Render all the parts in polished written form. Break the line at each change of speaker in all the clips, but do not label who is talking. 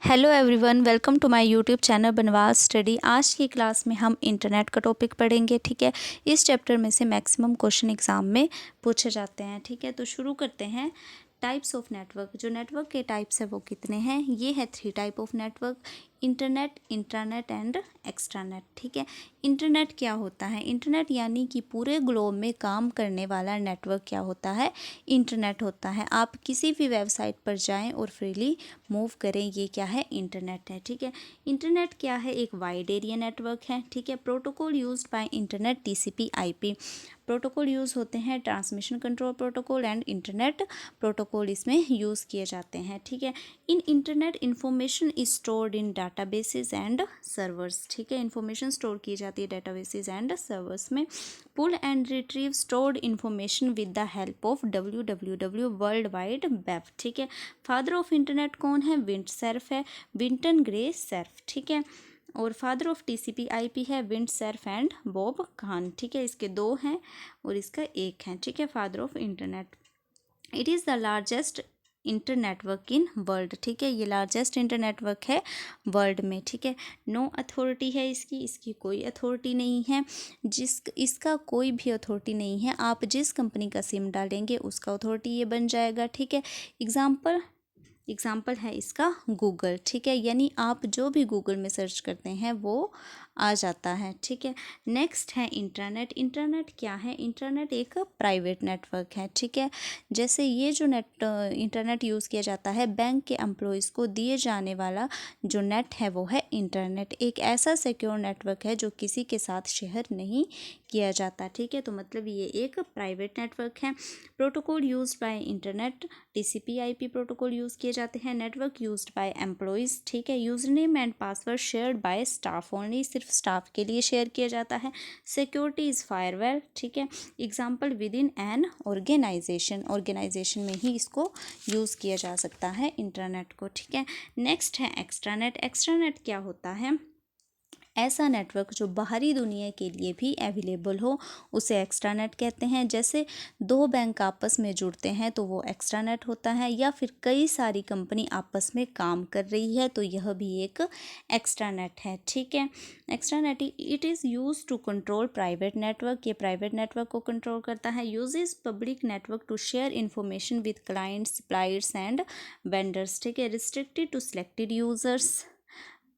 Hello everyone, welcome to my YouTube channel Banwas study. आज की class में हम इंटरनेट का टॉपिक पढ़ेंगे। ठीक है, इस चैप्टर में से मैक्सिमम क्वेश्चन एग्जाम में पूछे जाते हैं। ठीक है, तो शुरू करते हैं। टाइप्स ऑफ नेटवर्क, जो नेटवर्क के टाइप्स है वो कितने हैं? ये है 3 type of network: internet, intranet and extranet. ठीक है, इंटरनेट क्या होता है? इंटरनेट यानी कि पूरे ग्लोब में काम करने वाला नेटवर्क क्या होता है? इंटरनेट होता है। आप किसी भी वेबसाइट पर जाएं और फ्रीली मूव करें, ये क्या है? इंटरनेट है। ठीक है, इंटरनेट क्या है? एक वाइड एरिया नेटवर्क है। ठीक है, protocol used by internet TCP IP. Protocol use होते हैं transmission control protocol and internet protocol इसमें यूज़ किए जाते हैं। ठीक है, in internet information is stored in databases and servers. ठीक है, इंफॉर्मेशन स्टोर की जाती है डाटाबेसेस एंड सर्वर्स में। Pull and retrieve stored information with the help of www world wide web. ठीक है, फादर ऑफ इंटरनेट कौन है? विंट सर्फ है, विंटन ग्रे सर्फ। ठीक है, और फादर ऑफ टीसीपी आईपी है Vint Cerf and Bob Kahn. ठीक है, इसके 2 हैं और इसका 1 है। ठीक है, father of internet. It is the largest internetwork in world. ठीक है, ये लार्जेस्ट इंटरनेटवर्क है वर्ल्ड में। ठीक है, नो अथॉरिटी है इसकी कोई अथॉरिटी नहीं है। इसका कोई भी अथॉरिटी नहीं है। आप जिस कंपनी का सिम डालेंगे उसका अथॉरिटी ये बन जाएगा। ठीक है, एग्जाम्पल है इसका गूगल। ठीक है, यानी आप जो भी गूगल में सर्च करते हैं वो आ जाता है। ठीक है, नेक्स्ट है इंटरनेट। इंटरनेट क्या है? इंटरनेट एक प्राइवेट नेटवर्क है। ठीक है, जैसे ये जो इंटरनेट यूज़ किया जाता है, बैंक के एम्प्लॉयज़ को दिए जाने वाला जो नेट है वो है इंटरनेट। एक ऐसा सिक्योर नेटवर्क है जो किसी के साथ शेयर नहीं किया जाता। ठीक है, तो मतलब ये एक प्राइवेट नेटवर्क है। Protocol used by internet TCP IP protocol use किए जाते हैं। Network used by employees. ठीक है, user name and password shared by staff only, सिर्फ स्टाफ के लिए शेयर किया जाता है। Security is firewall. ठीक है, example within an organisation में ही इसको यूज़ किया जा सकता है इंटरनेट को। ठीक है, नेक्स्ट है एक्स्ट्रानेट। एक्स्ट्रानेट क्या होता है? ऐसा नेटवर्क जो बाहरी दुनिया के लिए भी अवेलेबल हो, उसे एक्स्ट्रानेट कहते हैं। जैसे 2 बैंक आपस में जुड़ते हैं तो वो एक्स्ट्रानेट होता है, या फिर कई सारी कंपनी आपस में काम कर रही है तो यह भी एक एक्स्ट्रानेट है। ठीक है, extranet it is use to control private network. ये प्राइवेट नेटवर्क को कंट्रोल करता है। Uses public network to share information with clients, suppliers and vendors. ठीक है, रिस्ट्रिक्टेड टू सिलेक्टेड यूजर्स,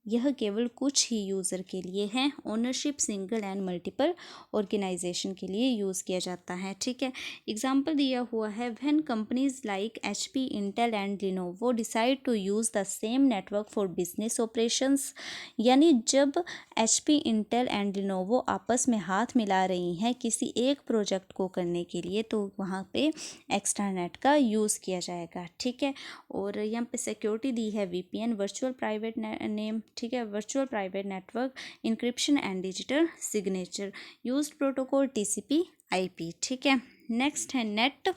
यह केवल कुछ ही यूज़र के लिए है। Ownership single and multiple organisation के लिए यूज़ किया जाता है। ठीक है, एग्जाम्पल दिया हुआ है, when companies like HP, Intel and Lenovo decide to use the same network for business operations. यानी जब HP, इंटेल एंड लिनोवो आपस में हाथ मिला रही हैं किसी एक प्रोजेक्ट को करने के लिए, तो वहाँ पे एक्स्ट्रानेट का यूज़ किया जाएगा। ठीक है, और यहाँ पे सिक्योरिटी दी है VPN, वर्चुअल प्राइवेट नेम। ठीक है, virtual private network, encryption and digital signature, used protocol TCP IP। ठीक है, नेक्स्ट है नेट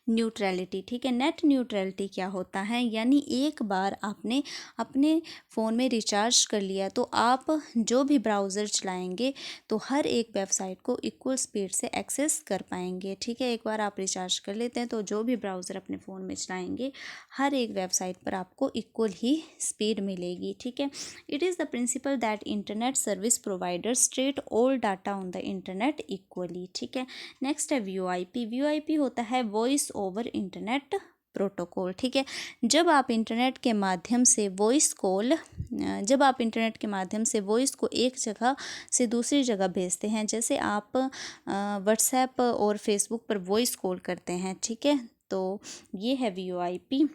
न्यूट्रलिटी। ठीक है, नेट न्यूट्रलिटी क्या होता है? यानी एक बार आपने अपने फ़ोन में रिचार्ज कर लिया तो आप जो भी ब्राउज़र चलाएंगे तो हर एक वेबसाइट को इक्वल स्पीड से एक्सेस कर पाएंगे। ठीक है, एक बार आप रिचार्ज कर लेते हैं तो जो भी ब्राउज़र अपने फ़ोन में चलाएंगे हर एक वेबसाइट पर आपको इक्वल ही स्पीड मिलेगी। ठीक है, it is the principal that internet service providers treat all data on the internet equally. ठीक है, नेक्स्ट है VoIP। VoIP होता है वॉइस ओवर इंटरनेट प्रोटोकॉल। ठीक है, जब आप इंटरनेट के माध्यम से वॉइस को एक जगह से दूसरी जगह भेजते हैं, जैसे आप व्हाट्सएप और फेसबुक पर वॉइस कॉल करते हैं। ठीक है, तो ये है VoIP।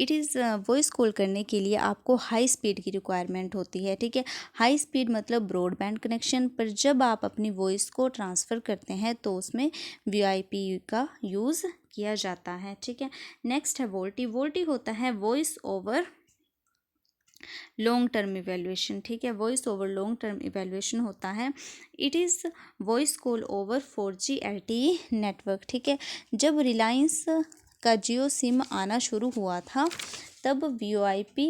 It is voice call करने के लिए आपको हाई स्पीड की रिक्वायरमेंट होती है। ठीक है, हाई स्पीड मतलब ब्रॉडबैंड कनेक्शन पर जब आप अपनी वॉइस को ट्रांसफ़र करते हैं तो उसमें VoIP का यूज़ किया जाता है। ठीक है, नेक्स्ट है वोल्टी। वोल्टी होता है voice over long term evaluation. ठीक है, voice over long term evaluation होता है। It is voice call over 4G LTE network. ठीक है, जब रिलायंस का जियो सिम आना शुरू हुआ था तब VoIP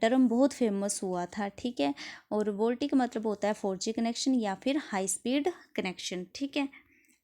टर्म बहुत फेमस हुआ था। ठीक है, और वोल्टी का मतलब होता है 4G कनेक्शन या फिर हाई स्पीड कनेक्शन। ठीक है,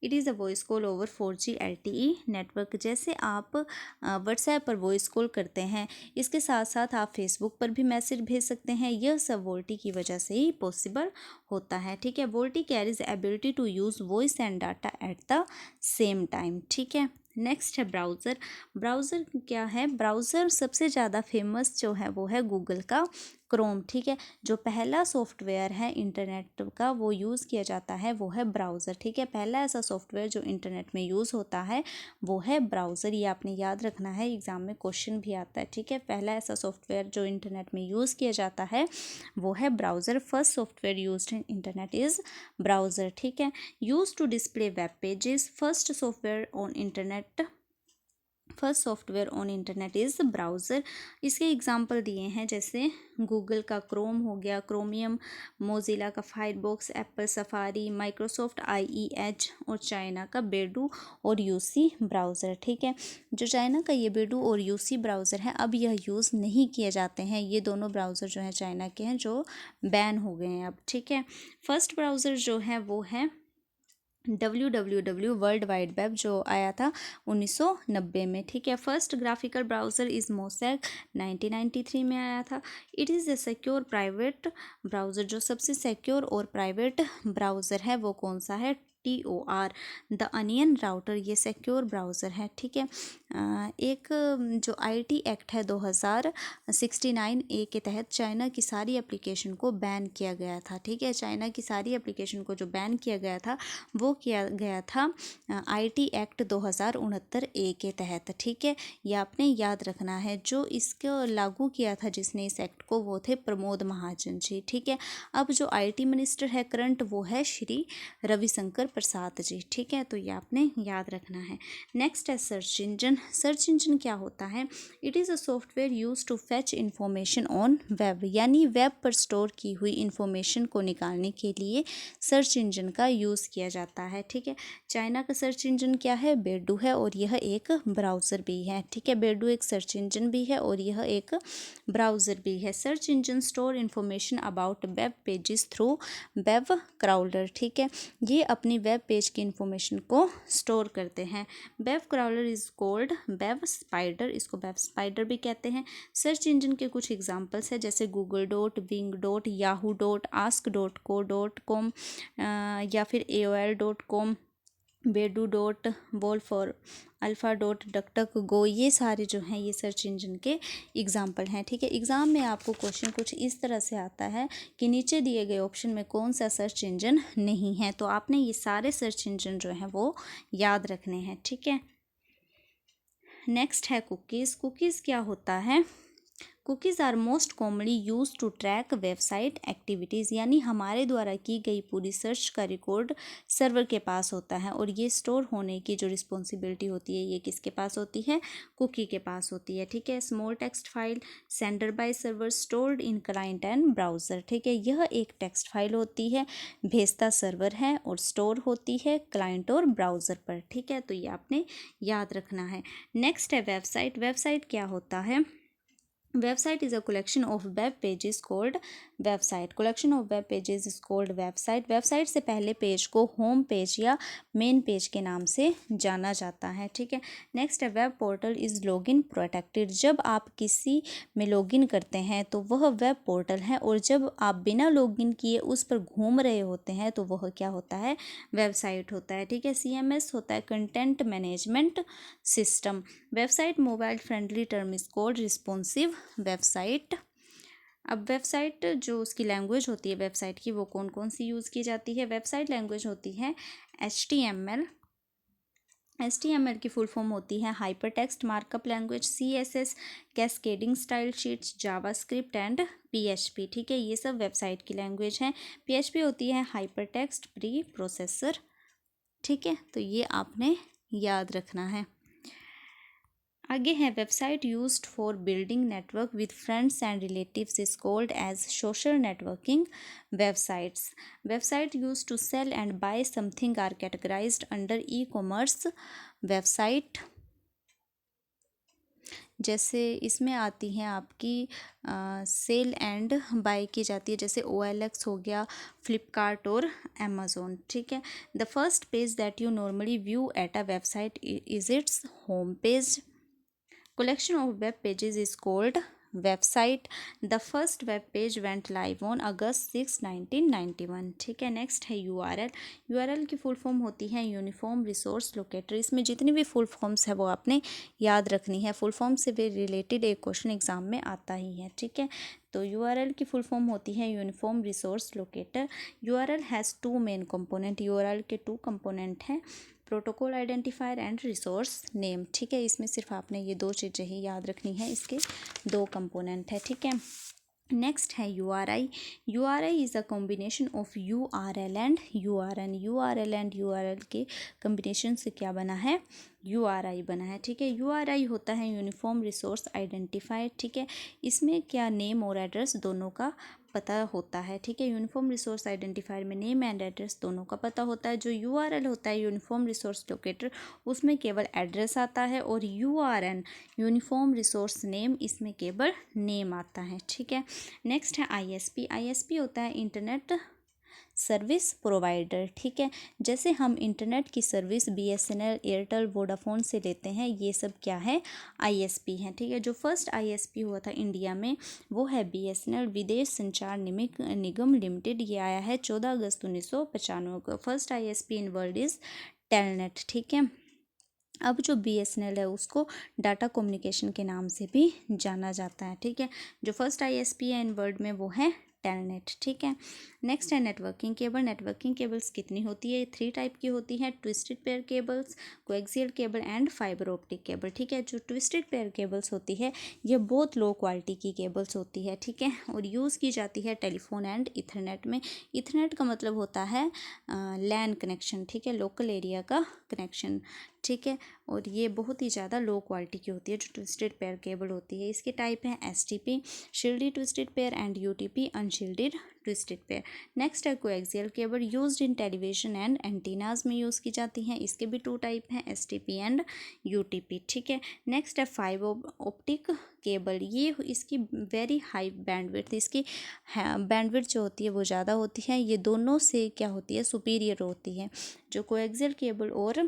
it is a voice call over 4G LTE network. जैसे आप व्हाट्सएप पर वॉइस कॉल करते हैं, इसके साथ साथ आप फेसबुक पर भी मैसेज भेज सकते हैं। यह सब वोल्टी की वजह से ही पॉसिबल होता है, ठीक है। VoLTE carries ability to use voice and data at the same time, ठीक है। नेक्स्ट है ब्राउज़र। ब्राउज़र क्या है? ब्राउज़र सबसे ज़्यादा फेमस जो है वो है गूगल का क्रोम, ठीक है। जो पहला सॉफ्टवेयर है इंटरनेट का वो यूज़ किया जाता है वो है ब्राउज़र, ठीक है। पहला ऐसा सॉफ्टवेयर जो इंटरनेट में यूज़ होता है वो है ब्राउज़र। ये आपने याद रखना है, एग्ज़ाम में क्वेश्चन भी आता है, ठीक है। पहला ऐसा सॉफ्टवेयर जो इंटरनेट में यूज़ किया जाता है वो है browser. First software used in internet is browser, ठीक है। Use to display web pages. First software on internet is browser. इसके एग्जांपल दिए हैं, जैसे गूगल का क्रोम हो गया, क्रोमियम, मोजिला का Firefox, Apple Safari, Microsoft IE और चाइना का बेडू और यूसी ब्राउज़र, ठीक है। जो चाइना का ये बेडू और यूसी ब्राउज़र है अब यह यूज़ नहीं किए जाते हैं। ये दोनों ब्राउज़र जो हैं चाइना के हैं जो बैन हो गए हैं अब, ठीक है। फर्स्ट ब्राउज़र जो है वो है www वर्ल्ड वाइड वेब, जो आया था 1990 में, ठीक है। First graphical browser is mosaic 1993 में आया था। It is a secure private browser. जो सबसे सिक्योर और प्राइवेट ब्राउज़र है वो कौन सा है? TOR द अनियन राउटर, ये सिक्योर ब्राउज़र है, ठीक है। एक जो IT एक्ट है 2069A के तहत चाइना की सारी एप्लीकेशन को बैन किया गया था, ठीक है। चाइना की सारी एप्लीकेशन को जो बैन किया गया था वो किया गया था IT एक्ट 2069A के तहत, ठीक है। ये आपने याद रखना है। जो इसको लागू किया था जिसने इस एक्ट को वो थे प्रमोद महाजन जी, ठीक है। अब जो IT मिनिस्टर है करंट वो है श्री रविशंकर प्रसाद जी, ठीक है। तो ये आपने याद रखना है। नेक्स्ट है सर्च इंजन। सर्च इंजन क्या होता है? It is a software use to fetch information on web, यानी वेब पर स्टोर की हुई इंफॉर्मेशन को निकालने के लिए सर्च इंजन का यूज़ किया जाता है, ठीक है। चाइना का सर्च इंजन क्या है? बेडू है और यह एक ब्राउज़र भी है, ठीक है। बेडू एक सर्च इंजन भी है और यह एक ब्राउज़र भी है। Search engine store information about web pages through web crawler, ठीक है। ये अपनी वेब पेज की इंफॉर्मेशन को स्टोर करते हैं। Web crawler is called web spider, इसको वेब स्पाइडर भी कहते हैं। सर्च इंजन के कुछ एग्जांपल्स है, जैसे Google dot, Bing dot, Yahoo dot, Ask dot co dot com या फिर AOL.com, Baidu dot, Wolfram Alpha dot, DuckDuckGo. ये सारे जो हैं ये सर्च इंजन के एग्जाम्पल हैं, ठीक है। एग्ज़ाम में आपको क्वेश्चन कुछ इस तरह से आता है कि नीचे दिए गए ऑप्शन में कौन सा सर्च इंजन नहीं है, तो आपने ये सारे सर्च इंजन जो हैं वो याद रखने हैं, ठीक है। नेक्स्ट है कुकीज़। कुकीज़ क्या होता है? Cookies are most commonly use to track website activities, यानी हमारे द्वारा की गई पूरी सर्च का रिकॉर्ड सर्वर के पास होता है और ये स्टोर होने की जो रिस्पॉन्सिबिलिटी होती है ये किसके पास होती है? कुकी के पास होती है, ठीक है। Small text file sender by server stored in client and browser, ठीक है। यह एक टेक्स्ट फाइल होती है, भेजता सर्वर है और स्टोर होती है क्लाइंट और ब्राउज़र पर, ठीक है। तो ये आपने याद रखना है। नेक्स्ट है वेबसाइट। वेबसाइट क्या होता है? Website is a collection of web pages called website. Collection of web pages is called website. Website से पहले पेज को होम पेज या मेन पेज के नाम से जाना जाता है, ठीक है। नेक्स्ट है web portal is login protected. जब आप किसी में लॉगिन करते हैं तो वह वेब पोर्टल है और जब आप बिना लॉगिन किए उस पर घूम रहे होते हैं तो वह क्या होता है? वेबसाइट होता है, ठीक है। CMS होता है content management system. Website mobile friendly term is called responsive website. अब वेबसाइट जो उसकी लैंग्वेज होती है वेबसाइट की वो कौन कौन सी यूज़ की जाती है? वेबसाइट लैंग्वेज होती है HTML। HTML की फुल फॉर्म होती है hyper text markup language, CSS cascading style sheets, JavaScript and PHP, ठीक है। ये सब वेबसाइट की लैंग्वेज हैं। PHP होती है हाइपर टेक्स्ट प्री प्रोसेसर, ठीक है। तो ये आपने याद रखना है। आगे है website used for building network with friends and relatives is called as social networking websites. Website use to sell and buy something are categorised under e-commerce website. जैसे इसमें आती हैं आपकी सेल एंड बाय की जाती है, जैसे OLX हो गया, फ्लिपकार्ट और अमेज़ोन, ठीक है। The first page that you normally view at a website is its home page. Collection of web pages is called website. The first web page went live on August 6, 1991, ठीक है। Next है URL की full form होती है uniform resource locator. इसमें जितनी भी full forms है वो आपने याद रखनी है, फुल फॉर्म से भी रिलेटेड एक क्वेश्चन एग्जाम में आता ही है, ठीक है। तो URL की फुल फॉर्म होती है uniform resource locator. URL has two main component, URL के टू कंपोनेंट हैं, protocol identifier and resource name, ठीक है। इसमें सिर्फ आपने ये दो चीज़ें ही याद रखनी है, इसके दो कंपोनेंट है, ठीक है। नेक्स्ट है URI is a combination of URL and URN। URL and URL के कॉम्बिनेशन से क्या बना है, URI बना है, ठीक है। URI होता है यूनिफॉर्म रिसोर्स आइडेंटिफायर, ठीक है। इसमें क्या नेम और एड्रेस दोनों का पता होता है, ठीक है। यूनिफॉर्म रिसोर्स आइडेंटिफायर में नेम एंड एड्रेस दोनों का पता होता है। जो URL होता है यूनिफॉर्म रिसोर्स लोकेटर, उसमें केवल एड्रेस आता है, और URN यूनिफॉर्म रिसोर्स नेम, इसमें केवल नेम आता है, ठीक है। नेक्स्ट है ISP होता है इंटरनेट सर्विस प्रोवाइडर, ठीक है। जैसे हम इंटरनेट की सर्विस BSNL, एयरटेल, वोडाफोन से लेते हैं, ये सब क्या है, ISP हैं, ठीक है। जो फर्स्ट ISP हुआ था इंडिया में वो है BSNL, विदेश संचार निगम लिमिटेड। ये आया है 14 अगस्त 1995 को। First ISP in world is telnet, ठीक है। अब जो BSNL है उसको डाटा कम्युनिकेशन के नाम से भी जाना जाता है, ठीक है। जो फर्स्ट ISP है इन वर्ल्ड में वो है टेलनेट, ठीक है। नेक्स्ट है नेटवर्किंग केबल्स कितनी होती है, 3 टाइप की होती है, twisted pair cables, coaxial cable and fibre optic cable, ठीक है। जो ट्विस्टेड पेयर केबल्स होती है ये बहुत लो क्वालिटी की केबल्स होती है, ठीक है, और यूज़ की जाती है टेलीफोन एंड इथरनेट में। इथरनेट का मतलब होता है लैन कनेक्शन, ठीक है, लोकल एरिया का कनेक्शन, ठीक है। और ये बहुत ही ज़्यादा लो क्वालिटी की होती है जो ट्विस्टेड पेयर केबल होती है। इसके टाइप हैं STP shielded twisted pair and UTP unshielded twisted pair. Next है coaxial cable, used in television and antennas में यूज़ की जाती हैं। इसके भी 2 टाइप हैं, STP एंड UTP, ठीक है। नेक्स्ट है फाइबर ऑप्टिक केबल, ये इसकी वेरी हाई बैंडविड्थ, इसकी बैंडविड्थ जो होती है वो ज़्यादा होती है। ये दोनों से क्या होती है, सुपीरियर होती है। जो कोएक्सियल केबल और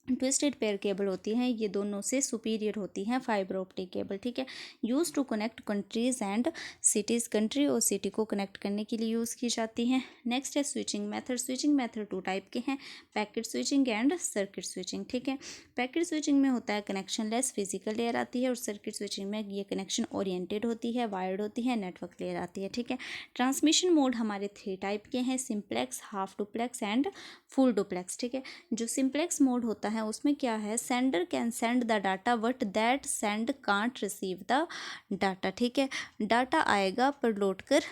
ट्विस्टेड पेयर केबल होती हैं ये दोनों से सुपीरियर होती हैं फाइबर ऑप्टिक केबल, ठीक है। Use to connect countries and cities, country और सिटी को कनेक्ट करने के लिए यूज़ की जाती हैं। नेक्स्ट है स्विचिंग मेथड 2 टाइप के हैं, packet switching and circuit switching, ठीक है। पैकेट स्विचिंग में होता है कनेक्शन लेस फिजिकल लेयर आती है, और सर्किट स्विचिंग में ये कनेक्शन ओरिएंटेड होती है, वायर्ड होती है, नेटवर्क लेयर आती है, ठीक है। ट्रांसमिशन मोड हमारे 3 टाइप के हैं, simplex, half duplex and full duplex, ठीक है। जो सिंप्लेक्स मोड होता है उसमें क्या है, sender can send the data but that send can't receive the data, ठीक है। डाटा आएगा पर लौट कर,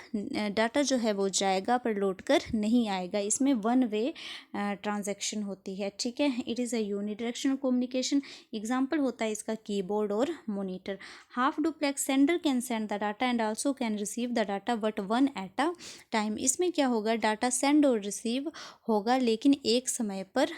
डाटा जो है वो जाएगा पर लौट कर नहीं आएगा। इसमें 1 वे ट्रांजैक्शन होती है, ठीक है। It is a unidirectional communication. Example होता है इसका कीबोर्ड और monitor. Half duplex, sender can send the data and also can receive the data but 1 at a time. इसमें क्या होगा, डाटा सेंड और रिसीव होगा लेकिन एक समय पर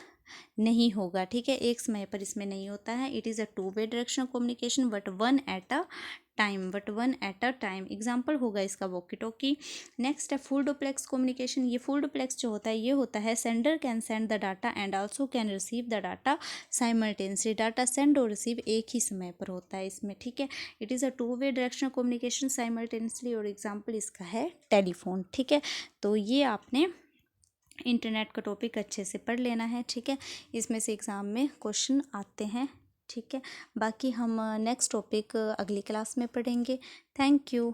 नहीं होगा, ठीक है, एक समय पर इसमें नहीं होता है। It is a 2 way directional communication but 1 at a time. Example होगा इसका वॉकी टॉकी। नेक्स्ट है फुल डुप्लेक्स कम्युनिकेशन। ये फुल डुप्लेक्स जो होता है ये होता है sender can send the data and also can receive the data simultaneously. Data send और रिसीव एक ही समय पर होता है इसमें, ठीक है। It is a 2 way directional communication simultaneously, और एग्जाम्पल इसका है टेलीफोन, ठीक है। तो ये आपने इंटरनेट का टॉपिक अच्छे से पढ़ लेना है, ठीक है। इसमें से एग्ज़ाम में क्वेश्चन आते हैं, ठीक है। बाकी हम नेक्स्ट टॉपिक अगली क्लास में पढ़ेंगे। Thank you.